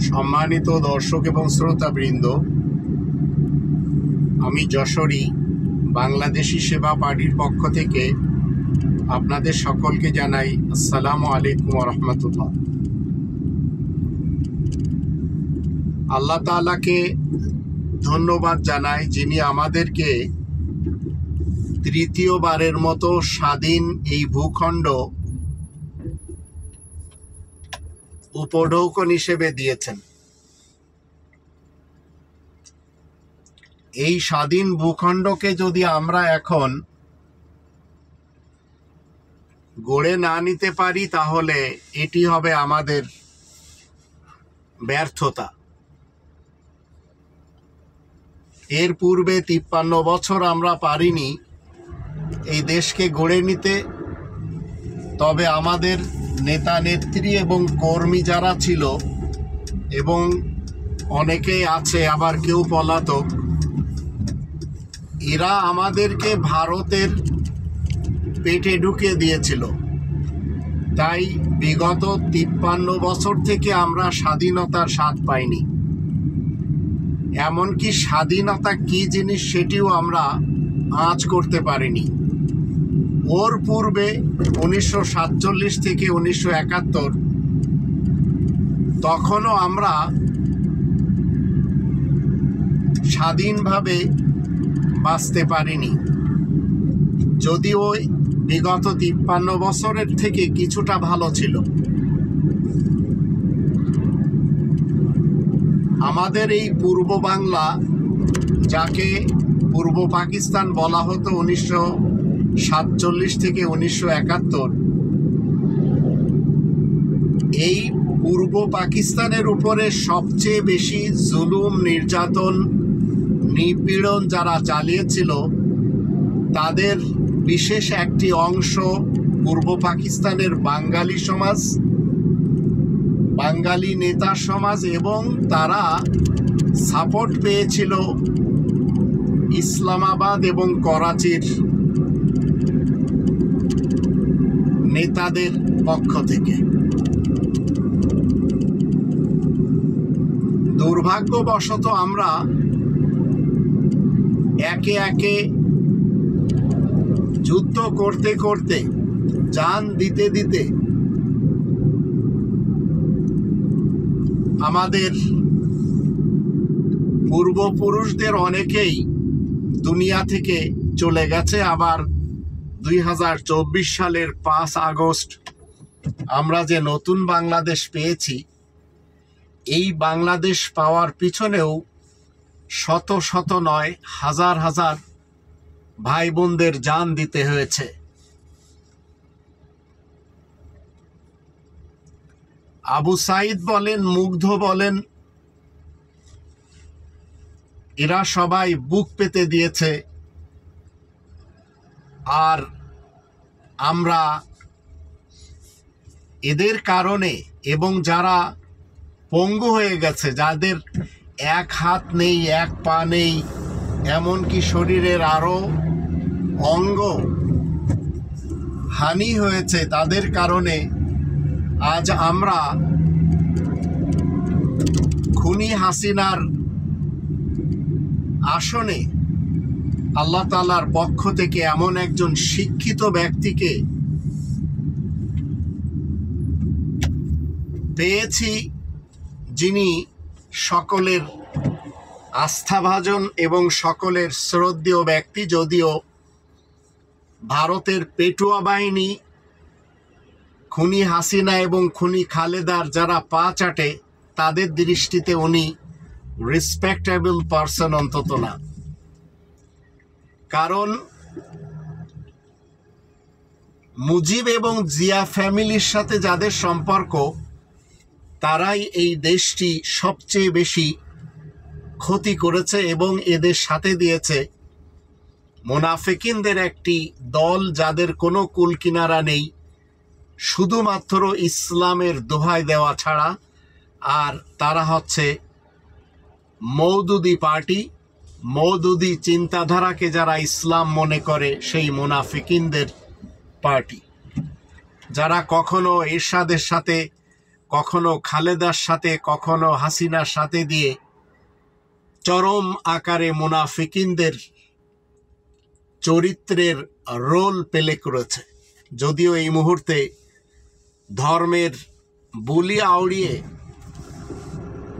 সম্মানিত দর্শক এবং শ্রোতাবৃন্দ, আমি যশোরী বাংলাদেশি সেবা পার্টির পক্ষ থেকে আপনাদের সকলকে জানাই আসসালামু আলাইকুম ওয়া রাহমাতুল্লাহ। আল্লাহ তাআলাকে ধন্যবাদ জানাই, যিনি আমাদেরকে তৃতীয়বারের মতো স্বাধীন এই ভূখণ্ড উপঢৌকন হিসেবে দিয়েছেন। এই স্বাধীন ভূখণ্ডকে যদি আমরা এখন গড়ে না নিতে পারি, তাহলে এটি হবে আমাদের ব্যর্থতা। এর পূর্বে 53 বছর আমরা পারিনি এই দেশকে গড়ে নিতে, তবে আমাদের নেতা নেত্রী এবং কর্মী যারা ছিল, এবং অনেকেই আছে আবার কেউ পলাতক, এরা আমাদেরকে ভারতের পেটে ঢুকিয়ে দিয়েছিল। তাই বিগত 53 বছর থেকে আমরা স্বাধীনতার স্বাদ পাইনি। এমনকি স্বাধীনতা কি জিনিস সেটিও আমরা আঁচ করতে পারিনি। ওর পূর্বে 1947 থেকে 1971, তখনও আমরা স্বাধীনভাবে বাঁচতে পারিনি, যদিও বিগত 53 বছরের থেকে কিছুটা ভালো ছিল। আমাদের এই পূর্ব বাংলা, যাকে পূর্ব পাকিস্তান বলা হতো 1947 থেকে 1971, এই পূর্ব পাকিস্তানের উপরে সবচেয়ে বেশি জুলুম, নির্যাতন, নিপীড়ন যারা চালিয়েছিল, তাদের বিশেষ একটি অংশ পূর্ব পাকিস্তানের বাঙালি সমাজ, বাঙালি নেতা সমাজ, এবং তারা সাপোর্ট পেয়েছিল ইসলামাবাদ এবং করাচির নেতাদের পক্ষ থেকে। দুর্ভাগ্যবশত আমরা একে একে যুদ্ধ করতে করতে, জান দিতে দিতে আমাদের পূর্বপুরুষদের অনেকেই দুনিয়া থেকে চলে গেছে। আবার 2024 সালের 5 আগস্ট আমরা যে নতুন বাংলাদেশ পেয়েছি, এই বাংলাদেশ পাওয়ার পিছনেও শত শত নয়, হাজার হাজার ভাই বোনদের জান দিতে হয়েছে। আবু সাইদ বলেন, মুগ্ধ বলেন, এরা সবাই বুক পেতে দিয়েছে, আর আমরা এদের কারণে, এবং যারা পঙ্গু হয়ে গেছে, যাদের এক হাত নেই, এক পা নেই, এমনকি শরীরের আরো অঙ্গ হানি হয়েছে, তাদের কারণে আজ আমরা খুনি হাসিনার আসনে আল্লাহ তাআলার পক্ষ থেকে এমন একজন শিক্ষিত ব্যক্তিকে পেয়েছি, যিনি সকলের আস্থাভাজন এবং সকলের শ্রদ্ধেয় ব্যক্তি। যদিও ভারতের পেটুয়া বাহিনী খুনি হাসিনা এবং খুনি খালেদার যারা পা চাটে, তাদের দৃষ্টিতে উনি রেসপেক্টেবল পারসন অন্তত না। কারণ মুজিব এবং জিয়া ফ্যামিলির সাথে যাদের সম্পর্ক, তারাই এই দেশটি সবচেয়ে বেশি ক্ষতি করেছে, এবং এদের সাথে দিয়েছে মুনাফিকিনদের একটি দল, যাদের কোনো কুলকিনারা নেই, শুধুমাত্র ইসলামের দোহাই দেওয়া ছাড়া। আর তারা হচ্ছে মওদুদি পার্টি, মওদুদি চিন্তাধারাকে যারা ইসলাম মনে করে, সেই মুনাফিকিনদের পার্টি, যারা কখনো এরশাদের সাথে কখনো খালেদার সাথে কখনো হাসিনার সাথে দিয়ে চরম আকারে মুনাফিকিনদের চরিত্রের রোল প্লে করেছে। যদিও এই মুহূর্তে ধর্মের বুলি আউড়িয়ে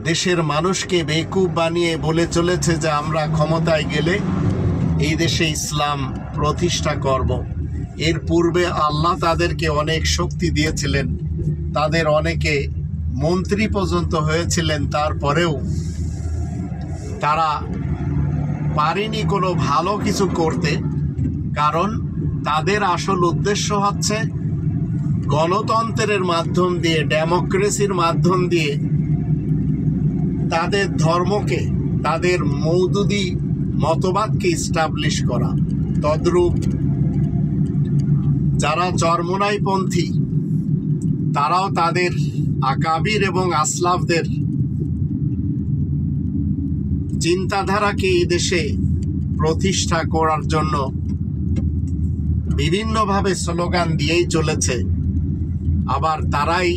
দেশের মানুষকে বেকুব বানিয়ে বলে চলেছে যে আমরা ক্ষমতায় গেলে এই দেশে ইসলাম প্রতিষ্ঠা করব। এর পূর্বে আল্লাহ তাদেরকে অনেক শক্তি দিয়েছিলেন, তাদের অনেকে মন্ত্রী পর্যন্ত হয়েছিলেন, তারপরেও তারা পারেনি কোনো ভালো কিছু করতে। কারণ তাদের আসল উদ্দেশ্য হচ্ছে গণতন্ত্রের মাধ্যম দিয়ে, ডেমোক্রেসির মাধ্যম দিয়ে তাদের ধর্মকে, তাদের মওদুদি মতবাদকে ইস্টাবলিশ করা। তদ্রূপ যারা চরমোনাইপন্থী তারাও তাদের আকাবির এবং আসলাফদের চিন্তাধারাকে এই দেশে প্রতিষ্ঠা করার জন্য বিভিন্নভাবে স্লোগান দিয়েই চলেছে। আবার তারাই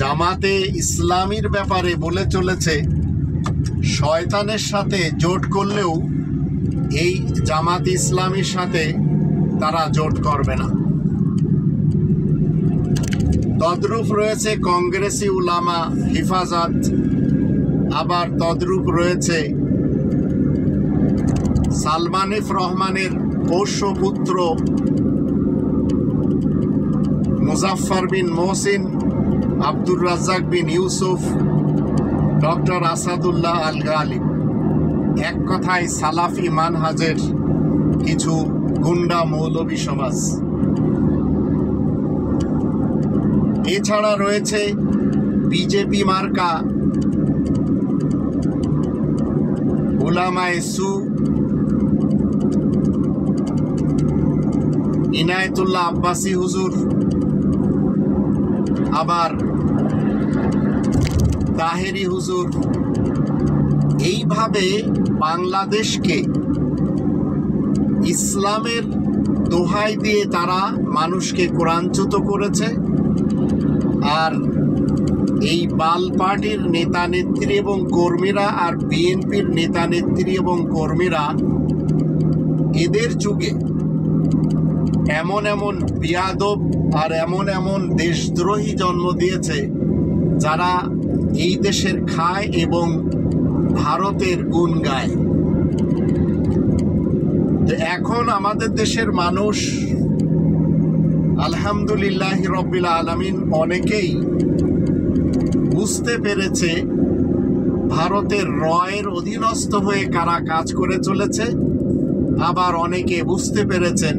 জামাতে ইসলামীর ব্যাপারে বলে চলেছে শয়তানের সাথে জোট করলেও এই জামাতে ইসলামীর সাথে তারা জোট করবে না। তদ্রূপ রয়েছে কংগ্রেসি উলামা হিফাজত, আবার তদ্রূপ রয়েছে সালমানিফ রহমানের পোষ্যপুত্র মুজাফফর বিন মোহসিন, আব্দুর রাজ্জাক বিন ইউসুফ, ডক্টর আসাদুল্লাহ আল গালিব। এক কথায় সালাফি মানহাজের কিছু গুন্ডা মৌলবী সমাজ। এছাড়া রয়েছে বিজেপি মার্কা উলামায়ে সু, ইনায়েতুল্লাহ আব্বাসী হুজুর, আবার তাহেরি হুজুর। এইভাবে বাংলাদেশকে ইসলামের দোহাই দিয়ে তারা মানুষকে কোরআনচ্যুত করেছে। আর এই বাল পার্টির নেতা নেত্রী এবং কর্মীরা আর বিএনপির নেতা নেত্রী এবং কর্মীরা এদের যুগে এমন এমন বিয়াদব আর এমন এমন দেশদ্রোহী জন্ম দিয়েছে যারা এই দেশের খায় এবং ভারতের গুণ গায়। এখন আমাদের দেশের মানুষ আলহামদুলিল্লাহ রব্বিল আলামিন অনেকেই বুঝতে পেরেছে ভারতের রয়ের অধীনস্থ হয়ে কারা কাজ করে চলেছে। আবার অনেকে বুঝতে পেরেছেন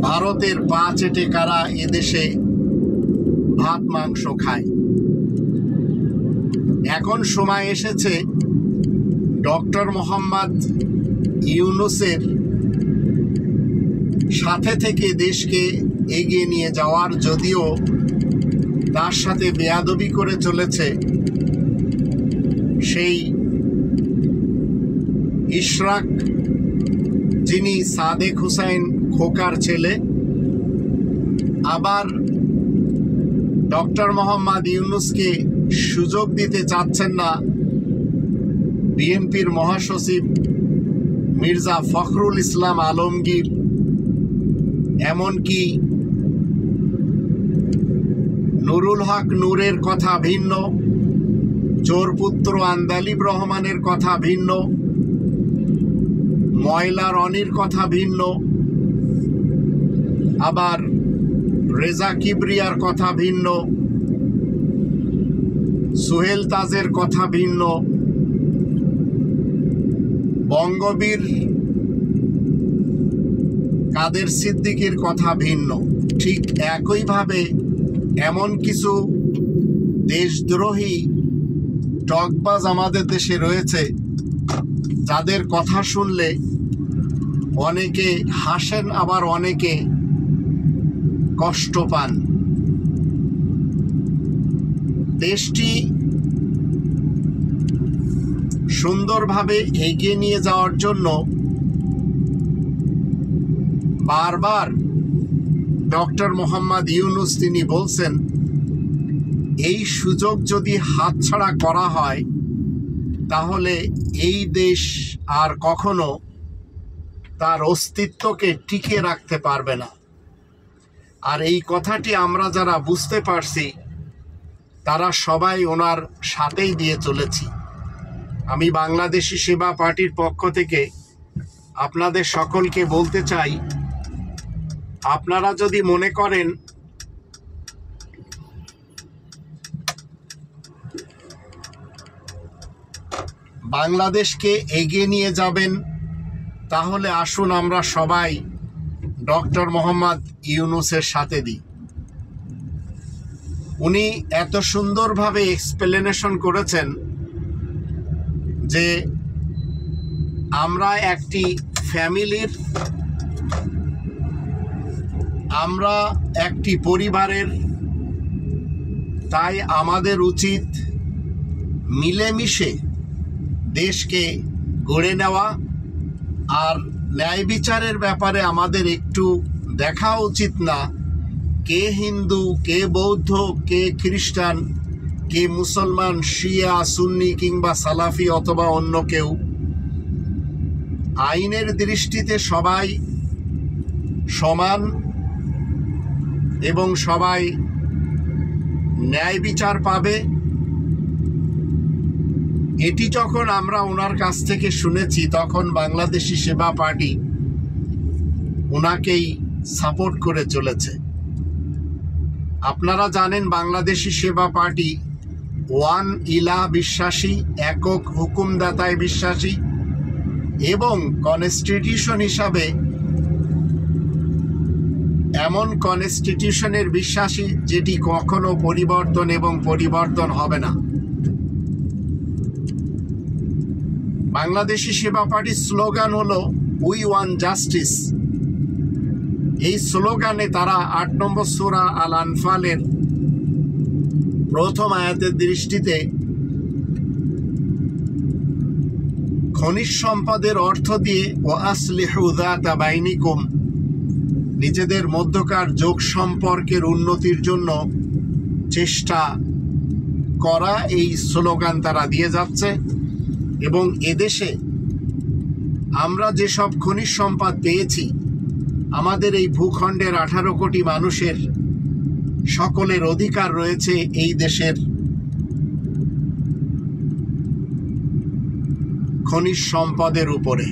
ভারতের পা চেটে কারা এদেশে ভাত মাংস খায়। এখন সময় এসেছে ডক্টর মোহাম্মদ ইউনূসের সাথে থেকে দেশকে এগিয়ে নিয়ে যাওয়ার। যদিও তার সাথে বেয়াদবি করে চলেছে সেই ইশরাক, যিনি সাদেক হুসাইন খোকার ছেলে। আবার ডক্টর মোহাম্মদ ইউনূসকে সুযোগ দিতে চাচ্ছেন না বিএনপির মহাসচিব মির্জা ফখরুল ইসলাম আলমগীর, এমনকি নুরুল হক নূরের কথা ভিন্ন, চোরপুত্র আন্দালিব রহমানের কথা ভিন্ন, ময়লা রনির কথা ভিন্ন, আবার রেজা কিবরিয়ার কথা ভিন্ন, সোহেল তাজের কথা ভিন্ন, বঙ্গবীর কাদের সিদ্দিকীর কথা ভিন্ন। ঠিক একইভাবে এমন কিছু দেশদ্রোহী টকবাজ আমাদের দেশে রয়েছে যাদের কথা শুনলে অনেকে হাসেন, আবার অনেকে কষ্ট পান। দেশটি সুন্দরভাবে এগিয়ে নিয়ে যাওয়ার জন্য বারবার ডক্টর মোহাম্মদ ইউনূস তিনি বলছেন, এই সুযোগ যদি হাতছাড়া করা হয় তাহলে এই দেশ আর কখনো তার অস্তিত্বকে টিকিয়ে রাখতে পারবে না। আর এই কথাটি আমরা যারা বুঝতে পারছি তারা সবাই ওনার সাথেই দিয়ে চলেছি। আমি বাংলাদেশি সেবা পার্টির পক্ষ থেকে আপনাদের সকলকে বলতে চাই, আপনারা যদি মনে করেন বাংলাদেশকে এগিয়ে নিয়ে যাবেন, তাহলে আসুন আমরা সবাই ডক্টর মোহাম্মদ ইউনূসের সাথে দিই। উনি এত সুন্দরভাবে এক্সপ্লেনেশন করেছেন যে আমরা একটি ফ্যামিলির, আমরা একটি পরিবারের, তাই আমাদের উচিত মিলেমিশে দেশকে গড়ে নেওয়া। আর ন্যায় বিচারের ব্যাপারে আমাদের একটু দেখা উচিত না কে হিন্দু, কে বৌদ্ধ, কে খ্রিস্টান, কে মুসলমান, শিয়া, সুন্নি কিংবা সালাফি অথবা অন্য কেউ। আইনের দৃষ্টিতে সবাই সমান এবং সবাই ন্যায় বিচার পাবে। এটি যখন আমরা ওনার কাছ থেকে শুনেছি তখন বাংলাদেশি সেবা পার্টি ওনাকেই সাপোর্ট করে চলেছে। আপনারা জানেন বাংলাদেশি সেবা পার্টি ওয়ান ইলাহ বিশ্বাসী, একক হুকুমদাতায় বিশ্বাসী এবং কনস্টিটিউশন হিসাবে এমন কনস্টিটিউশনের বিশ্বাসী যেটি কখনো পরিবর্তন এবং পরিবর্তন হবে না। বাংলাদেশি সেবা পার্টির স্লোগান হলো উই ওয়ান জাস্টিস। এই স্লোগানে তারা 8 নম্বর সূরা আল আনফালের প্রথম আয়াতের দৃষ্টিতে খনিজ সম্পদের অর্থ দিয়ে ও আসলিহু যাতা বাইনিকুম, নিজেদের মধ্যকার যোগ সম্পর্কের উন্নতির জন্য চেষ্টা করা, এই স্লোগান তারা দিয়ে যাচ্ছে। এবং এদেশে আমরা যেসব খনিজ সম্পদ পেয়েছি, আমাদের এই ভূখণ্ডের 18 কোটি মানুষের সকলের অধিকার রয়েছে এই দেশের খনিজ সম্পদের উপরে।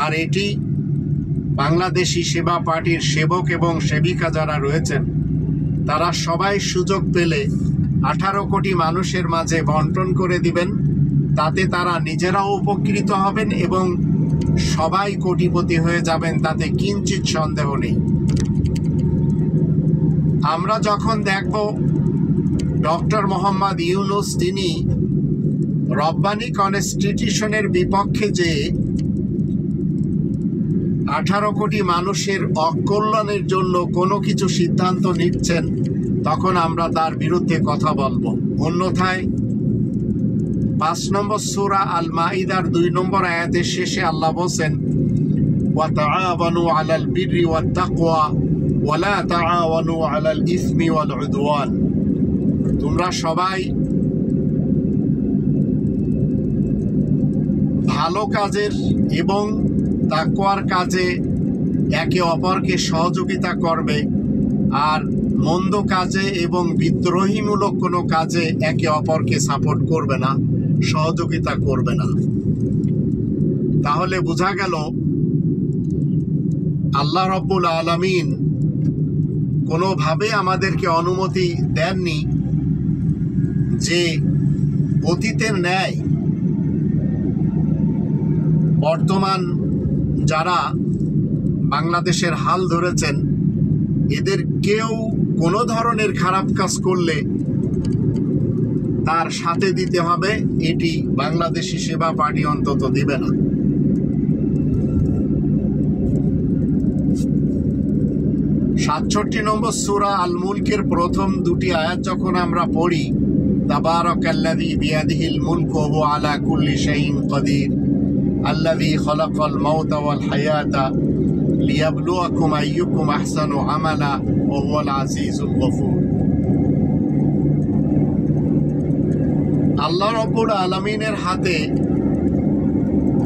আর এটি বাংলাদেশি সেবা পার্টির সেবক এবং সেবিকা যারা রয়েছেন তারা সবাই সুযোগ পেলে 18 কোটি মানুষের মাঝে বন্টন করে দিবেন। তাতে তারা নিজেরাও উপকৃত হবেন এবং সবাই কোটিপতি হয়ে যাবেন, তাতে কিঞ্চিত সন্দেহ নেই। আমরা যখন দেখব ডক্টর মোহাম্মদ ইউনূস তিনি রব্বানি কনস্টিটিউশনের বিপক্ষে যে 18 কোটি মানুষের অকল্যাণের জন্য কোনো কিছু সিদ্ধান্ত নিচ্ছেন, তখন আমরা তার বিরুদ্ধে কথা বলবো। অন্যথায় 5 নম্বর সূরা আল মাইদার 2 নম্বর আয়াতের শেষে আল্লাহ বলেন, ওয়া তাআওয়ানু আলাল বিররি ওয়াত তাকওয়া ওয়া লা তাআওয়ানু আলাল ইসমি ওয়াল উদওয়ান। তোমরা সবাই ভালো কাজের এবং তাকওয়ার কাজে একে অপরকে সহযোগিতা করবে, আর মন্দ কাজে এবং বিদ্রোহীমূলক কোনো কাজে একে অপরকে সাপোর্ট করবে না, সহযোগিতা করবে না। তাহলে বোঝা গেল আল্লাহ রাব্বুল আলামিন কোনোভাবে আমাদেরকে অনুমতি দেননি যে অতীতের ন্যায় বর্তমান যারা বাংলাদেশের হাল ধরেছেন এদের কেউ কোনো ধরনের খারাপ কাজ করলে তার সাথে দিতে হবে, এটি বাংলাদেশি সেবা পার্টি অন্তত দিবে না। 67 নম্বর সূরা আল মুলকের প্রথম 2টি আয়াত যখন আমরা পড়ি, তাবারাকাল্লাযী বিয়াদিহিল মুলকু ওয়া হুয়া আলা কুল্লি শাইইন কাদির আল্লাযী খালাকাল মাউতা ওয়াল হায়াতা লিয়াবলুয়াকুম আইয়ুকুম আহসানু আমালা ওয়া হুয়াল আজিজুল গফুর। আল্লাহ রাব্বুল আলামিনের হাতে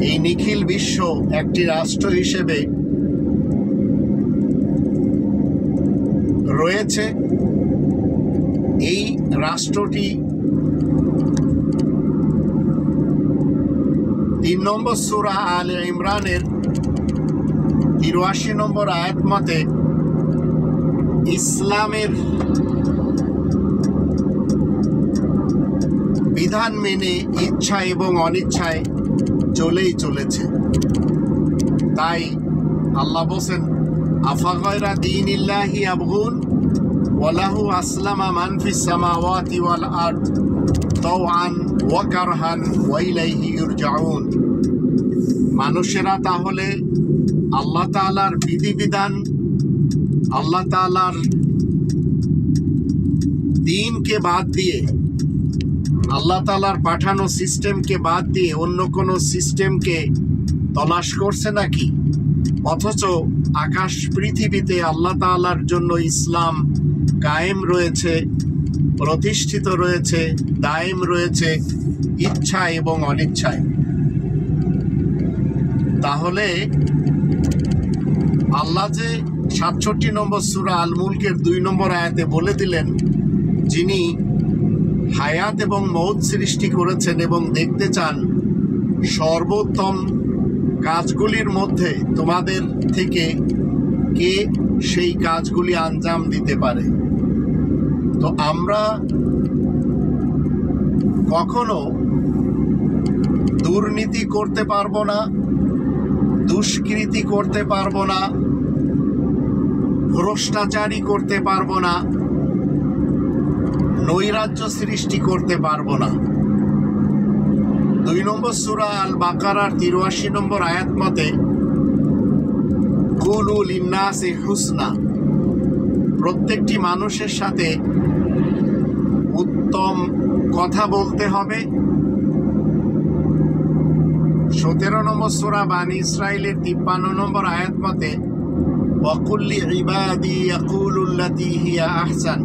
এই নিখিল বিশ্ব একটি রাষ্ট্র হিসেবে রয়েছে। এই রাষ্ট্রটি 3 নম্বর সূরা আলে ইমরানের 83 নম্বর আয়াত মতে ইসলামের বিধান মেনে ইচ্ছা এবং অনিচ্ছায় চলেই চলেছে। তাই আল্লাহ বলেন, আফাগায়রা দীনিল্লাহি ইয়াবগুন ওয়া লাহু আসলামা মান ফিস সামাওয়াতি ওয়াল আরদ তাওআন ওয়া কারহান ওয়া ইলাইহি ইরজাউন। মানুষেরা তাহলে আল্লাহ তাআলার বিধিবিধান, আল্লাহ তাআলার দ্বীনকে বাদ দিয়ে, আল্লাহ তাআলার পাঠানো সিস্টেমকে বাদ দিয়ে অন্য কোনো সিস্টেমকে তলাশ করছে নাকি? অথচ আকাশ পৃথিবীতে আল্লাহ তাআলার জন্য ইসলাম কায়েম রয়েছে, প্রতিষ্ঠিত রয়েছে, দায়েম রয়েছে ইচ্ছা এবং অনিচ্ছায়। তাহলে আল্লাহ যে 67 নম্বর সূরা আল মুলকের 2 নম্বর আয়াতে বলে দিলেন, যিনি হায়াত এবং মৌত সৃষ্টি করেছেন এবং দেখতে চান সর্বোত্তম কাজগুলির মধ্যে তোমাদের থেকে কে সেই কাজগুলি আঞ্জাম দিতে পারে। তো আমরা কখনো দুর্নীতি করতে পারবো না, দুষ্কৃতি করতে পারবো না, ভ্রষ্টাচারী করতে পারবো না, নৈরাজ্য সৃষ্টি করতে পারবো না। 2 নম্বর সূরা আল বাকারার 83 নম্বর আয়াত মতে কুলু লিন্নাসি হুসনা, প্রত্যেকটি মানুষের সাথে উত্তম কথা বলতে হবে। 17 নম্বর সূরা বানী ইসরাইলের 53 নম্বর আয়াত মতে ওয়াকুল্লি ইবাদি ইয়াকুলুল্লাতী হিয়া আহসান,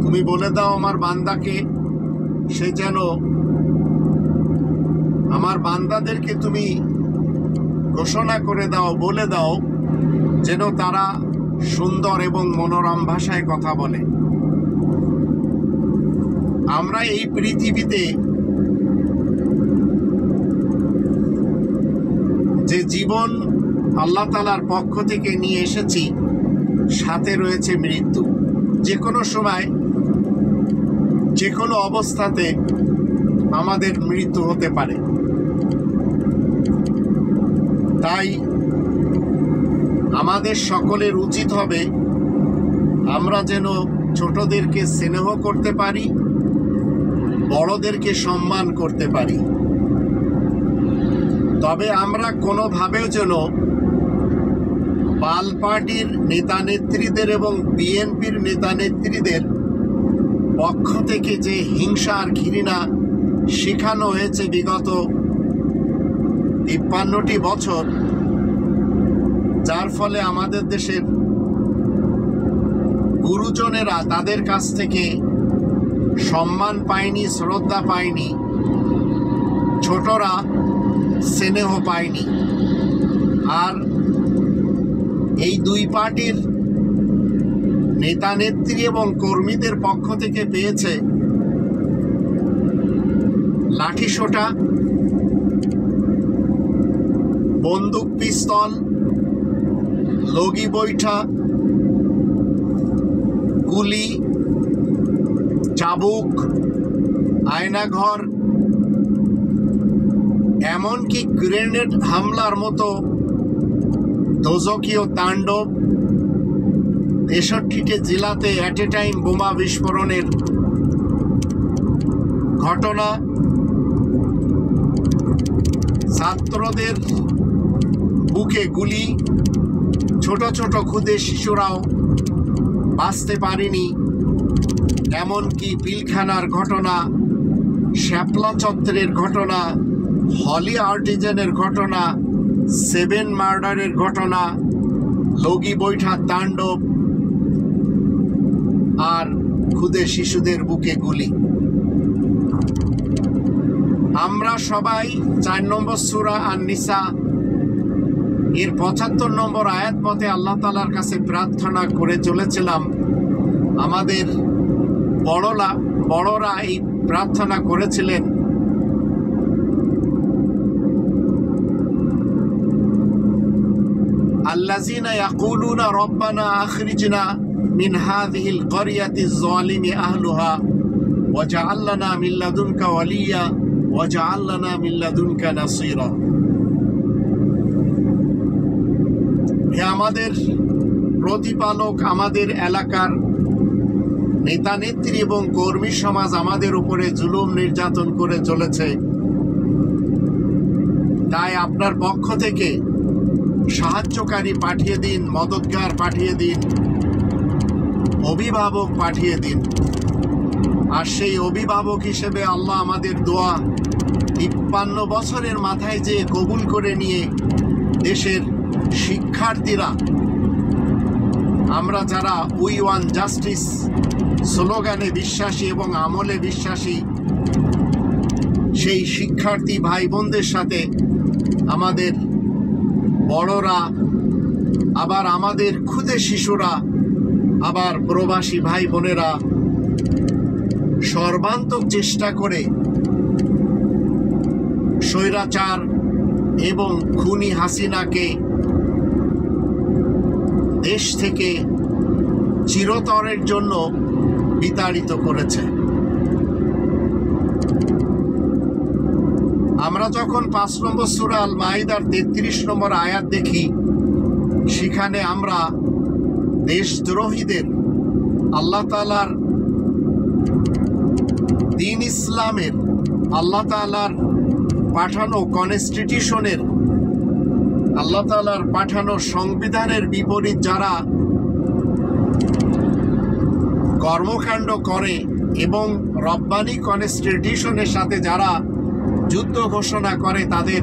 তুমি বলে দাও আমার বান্দাকে, সে যেন, আমার বান্দাদেরকে তুমি ঘোষণা করে দাও, বলে দাও যেন তারা সুন্দর এবং মনোরম ভাষায় কথা বলে। আমরা এই পৃথিবীতে যে জীবন আল্লাহ তাআলার পক্ষ থেকে নিয়ে এসেছি, সাথে রয়েছে মৃত্যু। যে কোনো সময়, যে কোনো অবস্থাতে আমাদের মৃত্যু হতে পারে। তাই আমাদের সকলের উচিত হবে আমরা যেন ছোটদেরকে স্নেহ করতে পারি, বড়দেরকে সম্মান করতে পারি। তবে আমরা কোনোভাবেও যেন বাল পার্টির নেতা নেত্রীদের এবং বিএনপির নেতা নেত্রীদের পক্ষ থেকে যে হিংসা আর ঘৃণা শেখানো হয়েছে বিগত 53টি বছর, যার ফলে আমাদের দেশের গুরুজনেরা তাদের কাছ থেকে সম্মান পায়নি, শ্রদ্ধা পায়নি, ছোটরা স্নেহ পায়নি। আর এই 2 পার্টির নেতা নেত্রী এবং কর্মীদের পক্ষ থেকে পেয়েছে লাঠিসোঁটা, বন্দুক, পিস্তল, লগি বৈঠা, গুলি, চাবুক, আয়নাঘর, এমনকি গ্রেনেড হামলার মতো দোজকীয় তাণ্ডব। 63টি জেলাতে অ্যাট এ টাইম বোমা বিস্ফোরণের ঘটনা, ছাত্রদের বুকে গুলি, ছোট ছোট ক্ষুদে শিশুরাও বাঁচতে পারেনি। এমনকি পিলখানার ঘটনা, শ্যাপলা চত্বরের ঘটনা, হলি আর্টিজানের ঘটনা, 7 মার্ডারের ঘটনা, লগি বৈঠা তাণ্ডব, আর খুদে শিশুদের বুকে গুলি। আমরা সবাই 4 নম্বর সূরা আন-নিসা এর 75 নম্বর আয়াত মতে আল্লাহ তাআলার কাছে প্রার্থনা করে চলেছিলাম। আমাদের বড়রা এই প্রার্থনা করেছিলেন, আল্লাযীনা ইয়াকুলুনা রব্বানা আখরিজনা মিন হাযিহিল ক্বরিয়াতিজ যালিমি আহলুহা ওয়াজআল লানা মিন লাদুনকা ওয়ালিয়্যা ওয়াজআল লানা মিন লাদুনকা নাসীরা। হে আমাদের প্রতিপালক, আমাদের এলাকার নেতা নেত্রী এবং কর্মী সমাজ আমাদের উপরে জুলুম নির্যাতন করে চলেছে, তাই আপনার পক্ষ থেকে সাহায্যকারী পাঠিয়ে দিন, মদতগার পাঠিয়ে দিন, অভিভাবক পাঠিয়ে দিন। আর সেই অভিভাবক হিসেবে আল্লাহ আমাদের দোয়া 53 বছরের মাথায় যে কবুল করে নিয়ে দেশের শিক্ষার্থীরা, আমরা যারা উই ওয়ান জাস্টিস স্লোগানে বিশ্বাসী এবং আমলে বিশ্বাসী, সেই শিক্ষার্থী ভাই বোনদের সাথে আমাদের বড়রা, আবার আমাদের খুদে শিশুরা, আবার প্রবাসী ভাই বোনেরা সর্বান্তক চেষ্টা করে স্বৈরাচার এবং খুনি হাসিনাকে দেশ থেকে চিরতরের জন্য বিতাড়িত করেছে। আমরা যখন 5 নম্বর সূরা আল মাইদার 33 নম্বর আয়াত দেখি, সেখানে আমরা দেশদ্রোহীদের আল্লাহ তাআলার দ্বীন ইসলামের, আল্লাহ তাআলার পাঠানো কনস্টিটিউশনের, আল্লাহ তাআলার পাঠানো সংবিধানের বিপরীত যারা কর্মকাণ্ড করে এবং রব্বানি কনস্টিটিউশনের সাথে যারা যুদ্ধ ঘোষণা করে, তাদের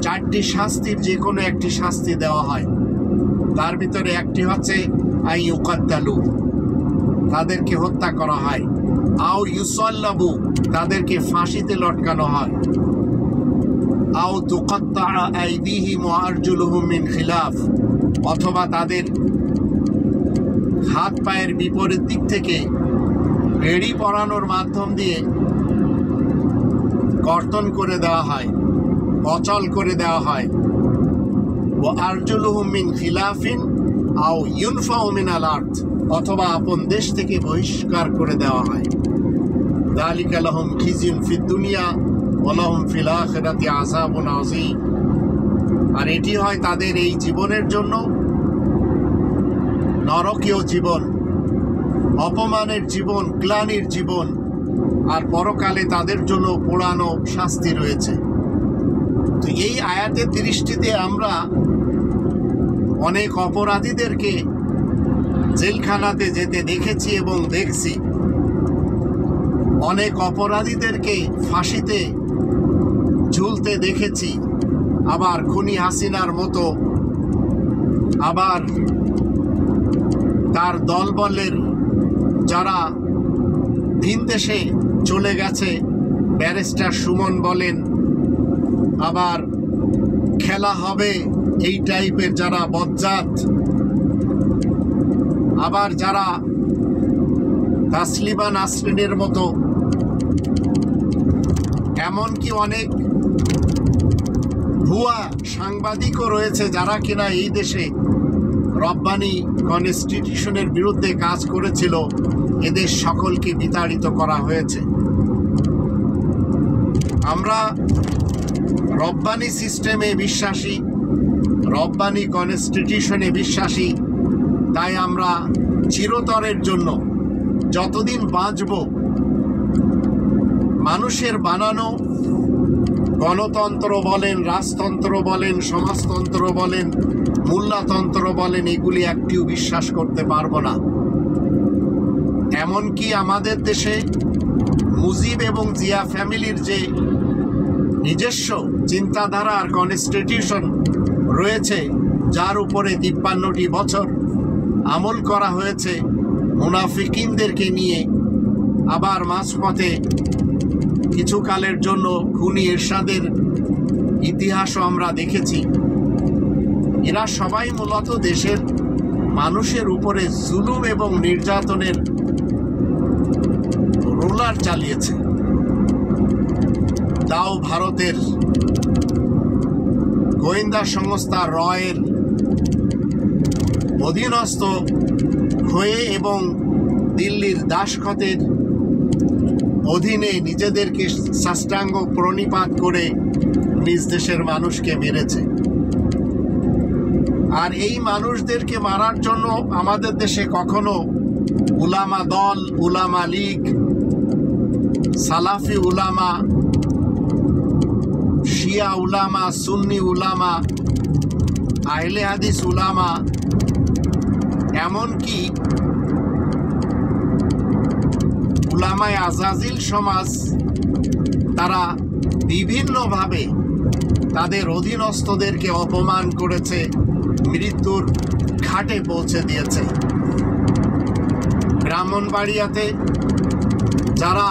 4টি শাস্তির যে কোনো একটি শাস্তি দেওয়া হয়। তার ভিতরে একটি হচ্ছে আই ইউকাত্তালু, তাদেরকে হত্যা করা হয়, আও ইউসাল্লাবু, তাদেরকে ফাঁসিতে লটকানো হয়, আও তুকাত্তা আইদিহিম ওয়া আরজুলুহুম মিন খিলাফ, অথবা তাদের হাত পায়ের বিপরীত দিক থেকে বেড়ি পরানোর মাধ্যম দিয়ে কর্তন করে দেওয়া হয়, অচল করে দেওয়া হয়। ওয়া আরজুলুহুম মিন খিলাফিন আও ইউনফাউ মিনাল আরদ, অথবা আপন দেশ থেকে বহিষ্কার করে দেওয়া হয়। যালিকা লাহুম খিজিয়ুন ফিদ দুনিয়া ওয়া লাহুম ফিল আখিরাতি আযাবুন আযীম। আর এটি হয় তাদের এই জীবনের জন্য নরকীয় জীবন, অপমানের জীবন, গ্লানির জীবন, আর পরকালে তাদের জন্য পোড়ানো শাস্তি রয়েছে। তো এই আয়াতের দৃষ্টিতে আমরা অনেক অপরাধীদেরকে জেলখানাতে যেতে দেখেছি এবং দেখছি, অনেক অপরাধীদেরকে ফাঁসিতে ঝুলতে দেখেছি, আবার খুনি হাসিনার মতো, আবার তার দলবলের যারা ভিন দেশে চলে গেছে, ব্যারিস্টার সুমন বলেন, আবার খেলা হবে এই টাইপের যারা বজ্জাত, আবার যারা তাসলিমা নাসরিনের মতো, এমনকি অনেক ভুয়া সাংবাদিকও রয়েছে যারা কিনা এই দেশে রব্বানি কনস্টিটিউশনের বিরুদ্ধে কাজ করেছিল। এদের সকলকে বিতাড়িত করা হয়েছে। আমরা রব্বানি সিস্টেমে বিশ্বাসী, রব্বানি কনস্টিটিউশনে বিশ্বাসী, তাই আমরা চিরতরের জন্য যতদিন বাঁচব মানুষের বানানো গণতন্ত্র বলেন, রাজতন্ত্র বলেন, সমাজতন্ত্র বলেন, মূল্যতন্ত্র বলেন, এগুলি একটিও বিশ্বাস করতে পারবো না। এমনকি আমাদের দেশে মুজিব এবং জিয়া ফ্যামিলির যে নিজস্ব চিন্তাধারা আর কনস্টিটিউশন রয়েছে, যার উপরে 53টি বছর আমল করা হয়েছে, মুনাফিকিনদেরকে নিয়ে আবার মাঝপথে কিছুকালের জন্য খুনি এরশাদের ইতিহাসও আমরা দেখেছি। এরা সবাই মূলত দেশের মানুষের উপরে জুলুম এবং নির্যাতনের রোলার চালিয়েছে। তাও ভারতের গোয়েন্দা সংস্থা রয়ের অধীনস্থ হয়ে এবং দিল্লির দাসখতের অধীনে নিজেদেরকে সাষ্টাঙ্গ প্রণিপাত করে নিজ দেশের মানুষকে মেরেছে। আর এই মানুষদেরকে মারার জন্য আমাদের দেশে কখনো উলামা দল, উলামা লীগ, সালাফি উলামা, শিয়া উলামা, সুন্নি উলামা, আহলে হাদিস উলামা, এমনকি উলামায়ে আজাজিল সমাজ, তারা বিভিন্নভাবে তাদের অধীনস্থদেরকে অপমান করেছে, মৃত্যুর ঘাটে পৌঁছে দিয়েছে। ব্রাহ্মণবাড়িয়াতে যারা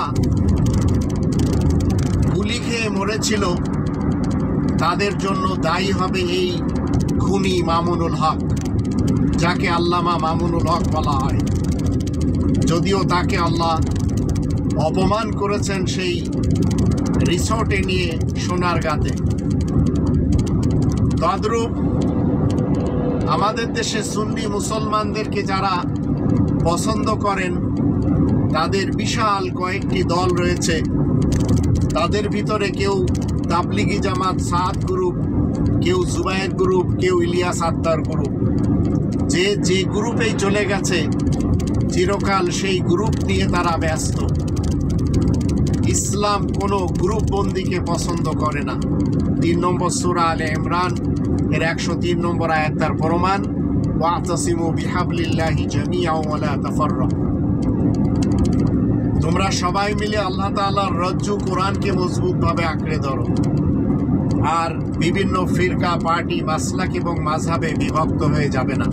গুলি খেয়ে মরেছিল তাদের জন্য দায়ী হবে এই খুনি মামুনুল হক, যাকে আল্লামা মামুনুল হক বলা হয়, যদিও তাকে আল্লাহ অপমান করেছেন সেই রিসোর্টে নিয়ে সোনারগাঁতে। তদ্রূপ আমাদের দেশে সুন্নি মুসলমানদেরকে যারা পছন্দ করেন তাদের বিশাল কয়েকটি দল রয়েছে। তাদের ভিতরে কেউ তাবলিগি জামাত সাদ গ্রুপ, কেউ জুবায়ের গ্রুপ, কেউ ইলিয়াস আত্মার গ্রুপ। যে গ্রুপেই চলে গেছে চিরকাল সেই গ্রুপ নিয়ে তারা ব্যস্ত। ইসলাম কোনো গ্রুপ বন্দিকে পছন্দ করে না। 3 নম্বর সূরা আলে ইমরান এর 103 নম্বর আয়াত তার প্রমাণ, ওয়াতাসিমু বিহাবলিল্লাহি জামিআন ওয়া লা তাফাররাকু। তোমরা সবাই মিলে আল্লাহ তাআলার রজ্জু কোরআনকে মজবুতভাবে আঁকড়ে ধরো, আর বিভিন্ন ফিরকা, পার্টি, মাসলাক এবং মাযহাবে বিভক্ত হয়ে যাবে না।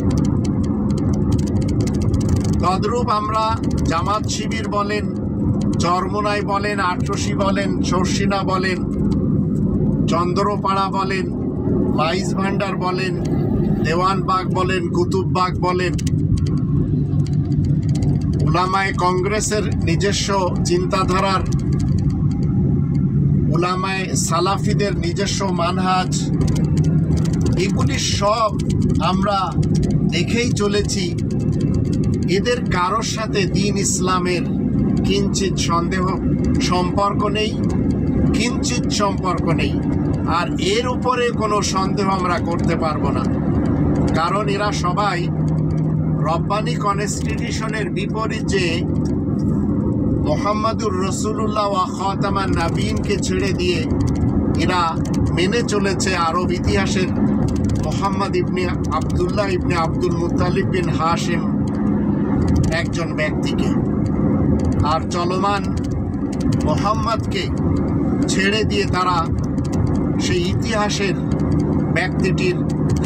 তদ্রূপ আমরা জামাত শিবির বলেন, চরমোনাই বলেন, আটরশি বলেন, শর্ষিনা বলেন, চন্দ্রপাড়া বলেন, মাইজ ভান্ডার বলেন, দেওয়ানবাগ বলেন, কুতুববাগ বলেন, উলামায়ে কংগ্রেসের নিজস্ব চিন্তাধারার, উলামায়ে সালাফিদের নিজস্ব মানহাজ, এগুলি সব আমরা দেখেই চলেছি। এদের কারোর সাথে দ্বীন ইসলামের কিঞ্চিত সম্পর্ক নেই, কিঞ্চিত সম্পর্ক নেই। আর এর উপরে কোনো সন্দেহ আমরা করতে পারবো না, কারণ এরা সবাই রব্বানি কনস্টিটিউশনের বিপরীতে মুহাম্মাদুর রাসূলুল্লাহ ওয়া খাতামান নাবিয়িনকে ছেড়ে দিয়ে এরা মেনে চলেছে আরব ইতিহাসের মুহাম্মদ ইবনে আবদুল্লাহ ইবনে আব্দুল মুত্তালিব বিন হাশিম একজন ব্যক্তিকে। আর চলমান মুহাম্মদকে ছেড়ে দিয়ে তারা সেই ইতিহাসের ব্যক্তিটির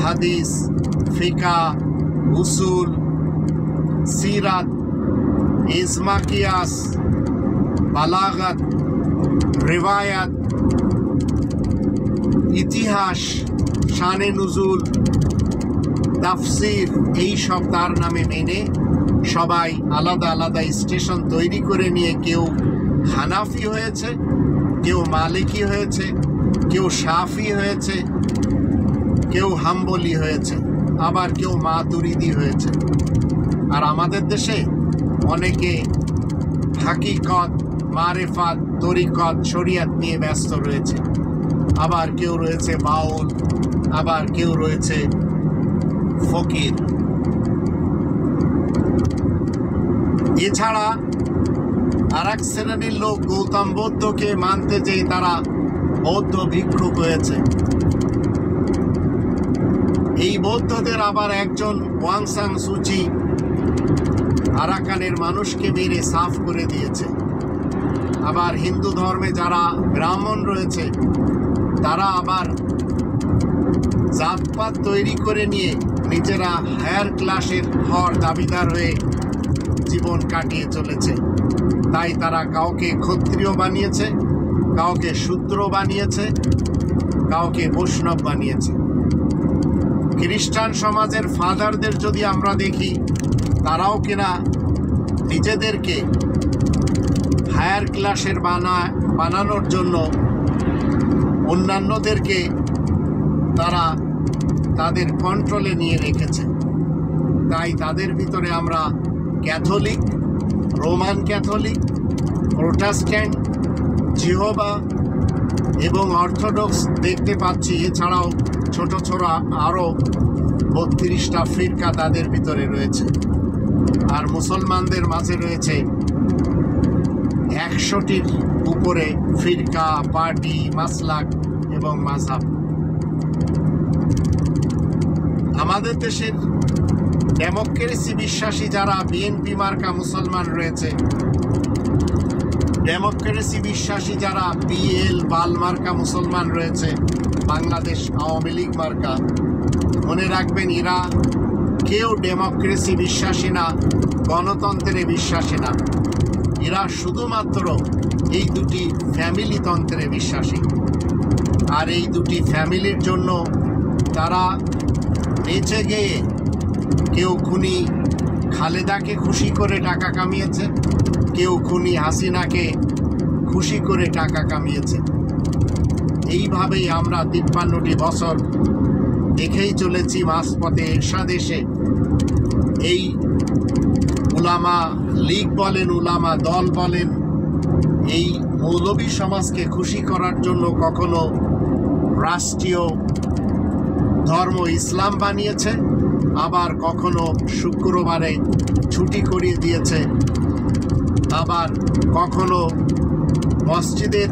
হাদিস, ফিকা, উসুল, সিরাত, ইজমা, কিয়াস, বালাগাত, রিওয়ায়াত, ইতিহাস, শানে নুজুল, তাফসির, এই সব তার নামে মেনে সবাই আলাদা আলাদা স্টেশন তৈরি করে নিয়ে কেউ হানাফি হয়েছে, কেউ মালিকি হয়েছে, কেউ শাফি হয়েছে, কেউ হাম্বলি হয়েছে, আবার কেউ মাতুরিদি হয়েছে। আর আমাদের দেশে অনেকে হাকিকত, মারেফাত, তরিকত, শরিয়াত নিয়ে ব্যস্ত রয়েছে। আবার কেউ রয়েছে বাউল, আবার কেউ রয়েছে ফকির। এছাড়া আর এক শ্রেণীর লোক গৌতম বুদ্ধকে মানতে যেয়ে তারা বৌদ্ধ ভিক্ষুক হয়েছে। এই বৌদ্ধদের আবার একজন ওয়াং সাং সুচি আরাকানের মানুষকে মেরে সাফ করে দিয়েছে। আবার হিন্দু ধর্মে যারা ব্রাহ্মণ রয়েছে তারা আবার জাতপাত তৈরি করে নিয়ে নিজেরা হায়ার ক্লাসের হওয়ার দাবিদার হয়ে জীবন কাটিয়ে চলেছে। তাই তারা কাউকে ক্ষত্রিয় বানিয়েছে, কাউকে শূদ্র বানিয়েছে, কাউকে বৈষ্ণব বানিয়েছে। খ্রিস্টান সমাজের ফাদারদের যদি আমরা দেখি, তারাও কিনা নিজেদেরকে হায়ার ক্লাসের বানানোর জন্য অন্যান্যদেরকে তারা তাদের কন্ট্রোলে নিয়ে রেখেছে। তাই তাদের ভিতরে আমরা Catholic, Roman Catholic, Protestant, Jehovah এবং অর্থোডক্স দেখতে পাচ্ছি। এছাড়াও ছোট ছোট আরও 32টা ফিরকা তাদের ভিতরে রয়েছে। আর মুসলমানদের মাঝে রয়েছে 100টির উপরে ফিরকা, পার্টি, মাসলাক এবং মাযহাব। আমাদের দেশের ডেমোক্রেসি বিশ্বাসী যারা বিএনপি মার্কা মুসলমান রয়েছে, ডেমোক্রেসি বিশ্বাসী যারা বিএল বাল মার্কা মুসলমান রয়েছে, বাংলাদেশ আওয়ামী লীগ মার্কা, মনে রাখবেন এরা কেউ ডেমোক্রেসি বিশ্বাসী না, গণতন্ত্রে বিশ্বাসী না। এরা শুধুমাত্র এই দুটি ফ্যামিলিতন্ত্রে বিশ্বাসী। আর এই দুটি ফ্যামিলির জন্য তারা বেঁচে গিয়ে কেউ খুনি খালেদাকে খুশি করে টাকা কামিয়েছে, কেউ খুনি হাসিনাকে খুশি করে টাকা কামিয়েছে। এইভাবেই আমরা 53টি বছর দেখেই চলেছি মাঝপথে এরশাদ এসে এই উলামা লীগ বলেন, উলামা দল বলেন, এই মৌলবী সমাজকে খুশি করার জন্য কখনো রাষ্ট্রীয় ধর্ম ইসলাম বানিয়েছে, আবার কখনো শুক্রবারে ছুটি করিয়ে দিয়েছে, আবার কখনো মসজিদের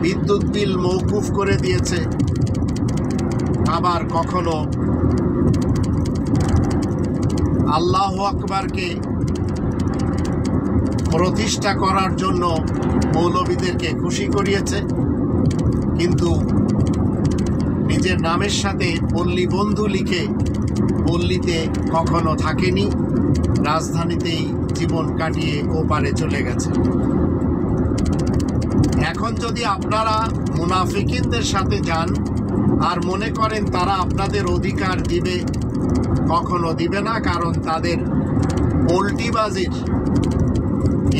বিদ্যুৎ বিল মওকুফ করে দিয়েছে, আবার কখনো আল্লাহু আকবারকে প্রতিষ্ঠা করার জন্য মৌলবীদেরকে খুশি করিয়েছে। কিন্তু নিজের নামের সাথে পল্লী বন্ধু লিখে পল্লীতে কখনো থাকেনি, রাজধানীতেই জীবন কাটিয়ে ওপারে চলে গেছে। এখন যদি আপনারা মুনাফিকিনদের সাথে যান আর মনে করেন তারা আপনাদের অধিকার দিবে, কখনো দিবে না। কারণ তাদের পোল্টিবাজির,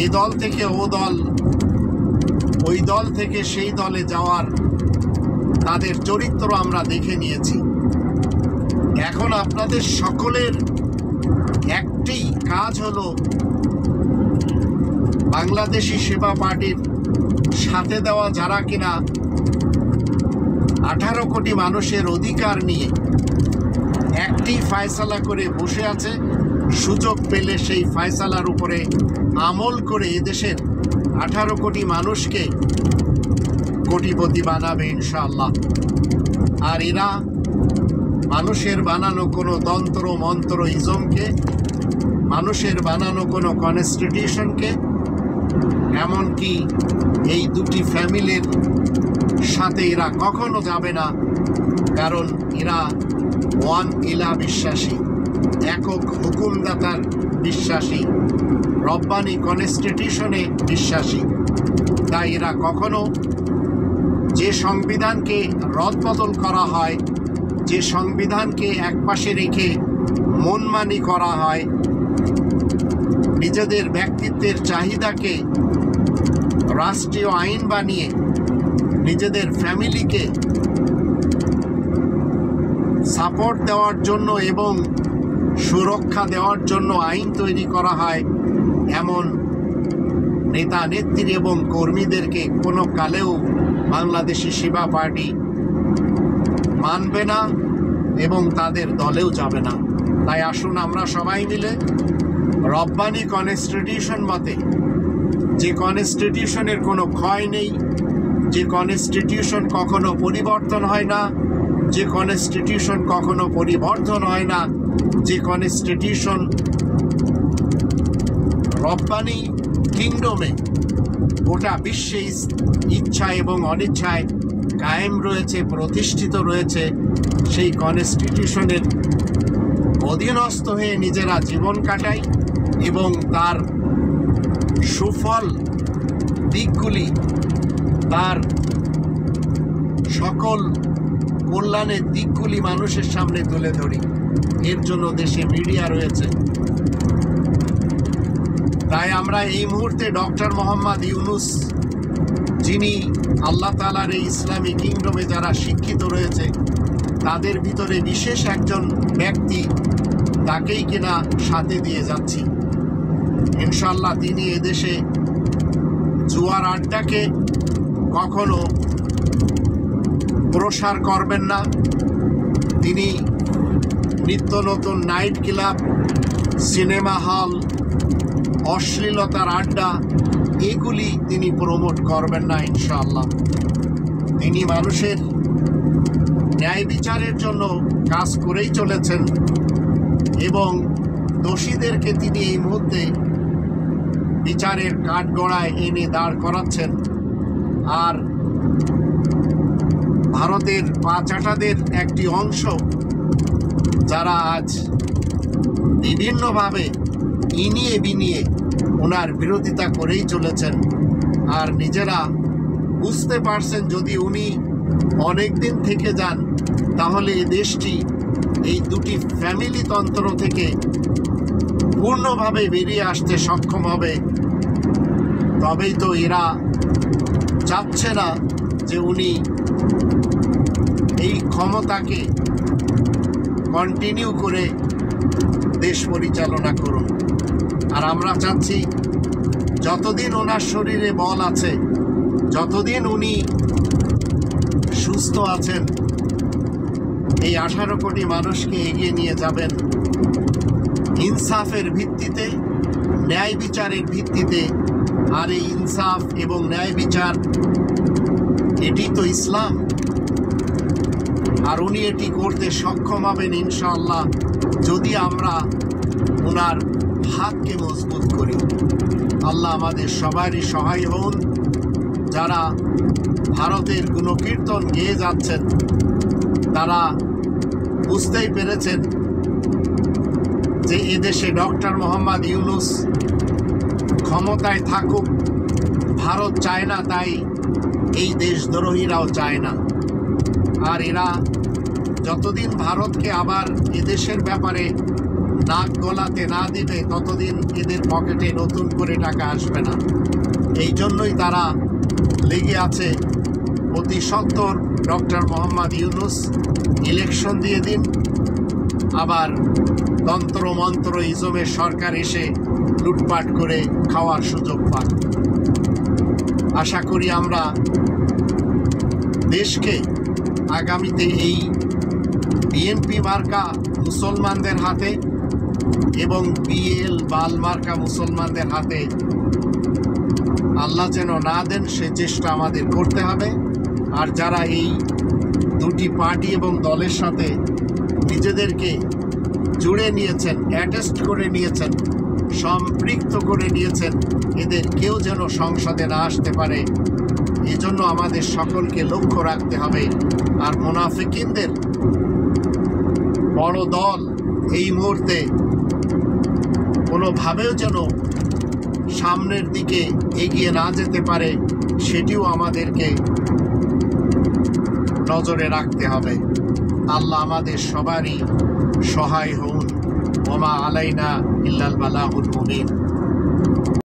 এ দল থেকে ও দল, ওই দল থেকে সেই দলে যাওয়ার তাদের চরিত্র আমরা দেখে নিয়েছি। এখন আপনাদের সকলের একটি কাজ হলো বাংলাদেশি সেবা পার্টির সাথে দেওয়া যারা কিনা 18 কোটি মানুষের অধিকার নিয়ে একটি ফায়সালা করে বসে আছে, সুযোগ পেলে সেই ফায়সালার উপরে আমল করে এদেশের 18 কোটি মানুষকে কোটিপতি বানাবে ইনশাআল্লাহ। আর এরা মানুষের বানানো কোনো তন্ত্র মন্ত্র ইজমকে, মানুষের বানানো কোনো কনস্টিটিউশনকে, এমনকি এই দুটি ফ্যামিলির সাথে এরা কখনো যাবে না। কারণ এরা ওয়ান ইলা বিশ্বাসী, একক হুকুমদাতার বিশ্বাসী, রব্বানি কনস্টিটিউশনে বিশ্বাসী। তাই এরা কখনো যে সংবিধানকে রদবদল করা হয়, যে সংবিধানকে একপাশে রেখে মনমানি করা হয়, নিজেদের ব্যক্তিত্বের চাহিদাকে রাষ্ট্রীয় আইন বানিয়ে নিজেদের ফ্যামিলিকে সাপোর্ট দেওয়ার জন্য এবং সুরক্ষা দেওয়ার জন্য আইন তৈরি করা হয়, এমন নেতা নেত্রী এবং কর্মীদেরকে কোনো কালেও বাংলাদেশি সেবা পার্টি মানবে না এবং তাদের দলেও যাবে না। তাই আসুন আমরা সবাই মিলে রব্বানি কনস্টিটিউশন মতে, যে কনস্টিটিউশনের কোনো ক্ষয় নেই, যে কনস্টিটিউশন কখনো পরিবর্তন হয় না, যে কনস্টিটিউশন কখনো পরিবর্তন হয় না, যে কনস্টিটিউশন রব্বানি কিংডমে গোটা বিশ্বে ইচ্ছা এবং অনিচ্ছায় কায়েম রয়েছে, প্রতিষ্ঠিত রয়েছে, সেই কনস্টিটিউশনের অধীনস্থ হয়ে নিজেরা জীবন কাটাই এবং তার সুফল দিকগুলি, তার সকল কল্যাণের দিকগুলি মানুষের সামনে তুলে ধরি। এর জন্য দেশে মিডিয়া রয়েছে। তাই আমরা এই মুহূর্তে ডক্টর মোহাম্মদ ইউনূস, যিনি আল্লাহ তাআলার এই ইসলামী কিংডমে যারা শিক্ষিত রয়েছে তাদের ভিতরে বিশেষ একজন ব্যক্তি, তাকেই কিনা সাথে দিয়ে যাচ্ছি। ইনশাআল্লাহ তিনি এদেশে জুয়ার আড্ডাকে কখনো প্রসার করবেন না। তিনি নিত্য নতুন নাইট ক্লাব, সিনেমা হল, অশ্লীলতার আড্ডা এগুলি তিনি প্রমোট করবেন না ইনশাআল্লাহ। তিনি মানুষের ন্যায় বিচারের জন্য কাজ করেই চলেছেন এবং দোষীদেরকে তিনি এই মুহূর্তে বিচারের কাঠগড়ায় এনে দাঁড় করাচ্ছেন। আর ভারতের পাচাটাদের একটি অংশ যারা আজ বিভিন্নভাবে ইনিয়ে বিনিয়ে ওনার বিরোধিতা করেই চলেছেন, আর নিজেরা বুঝতে পারছেন যদি উনি অনেক দিন থেকে যান তাহলে এই দেশটি এই দুটি ফ্যামিলিতন্ত্র থেকে পূর্ণভাবে বেরিয়ে আসতে সক্ষম হবে। তবেই তো এরা চাচ্ছে না যে উনি এই ক্ষমতাকে কন্টিনিউ করে দেশ পরিচালনা করুন। আর আমরা চাচ্ছি যতদিন ওনার শরীরে বল আছে, যতদিন উনি সুস্থ আছেন, এই 18 কোটি মানুষকে এগিয়ে নিয়ে যাবেন ইনসাফের ভিত্তিতে, ন্যায় বিচারের ভিত্তিতে। আর এই ইনসাফ এবং ন্যায় বিচার এটি তো ইসলাম, আর উনি এটি করতে সক্ষম হবেন ইনশাআল্লাহ যদি আমরা ওনার হাতকে মজবুত করি। আল্লাহ আমাদের সবারই সহায় হন। যারা ভারতের গুণকীর্তন গেয়ে যাচ্ছেন তারা বুঝতেই পেরেছেন যে এদেশে ডক্টর মোহাম্মদ ইউনূস ক্ষমতায় থাকুক ভারত চায় না, তাই এই দেশদ্রোহীরাও চায় না। আর এরা যতদিন ভারতকে আবার এদেশের ব্যাপারে নাক গলাতে না দিবে ততদিন এদের পকেটে নতুন করে টাকা আসবে না। এই জন্যই তারা লেগে আছে অতি সত্বর ডক্টর মোহাম্মদ ইউনূস ইলেকশন দিয়ে দিন, আবার তন্ত্র মন্ত্র ইজমের সরকার এসে লুটপাট করে খাওয়ার সুযোগ পান। আশা করি আমরা দেশকে আগামীতে এই বিএনপি মার্কা মুসলমানদের হাতে এবং বিএল বাল মার্কা মুসলমানদের হাতে আল্লাহ যেন না দেন সে চেষ্টা আমাদের করতে হবে। আর যারা এই দুটি পার্টি এবং দলের সাথে নিজেদেরকে জুড়ে নিয়েছেন, অ্যাটাচড করে নিয়েছেন, সম্পৃক্ত করে নিয়েছেন, এদের কেউ যেন সংসদে না আসতে পারে, এজন্য আমাদের সকলকে লক্ষ্য রাখতে হবে। আর মুনাফিকিনদের বড় দল এই মুহূর্তে কোনোভাবেও যেন সামনের দিকে এগিয়ে না যেতে পারে সেটিও আমাদেরকে নজরে রাখতে হবে। আল্লাহ আমাদের সবারই সহায় হন। ওমা আলাইনা ইল্লাল বালাগুল মুবিন।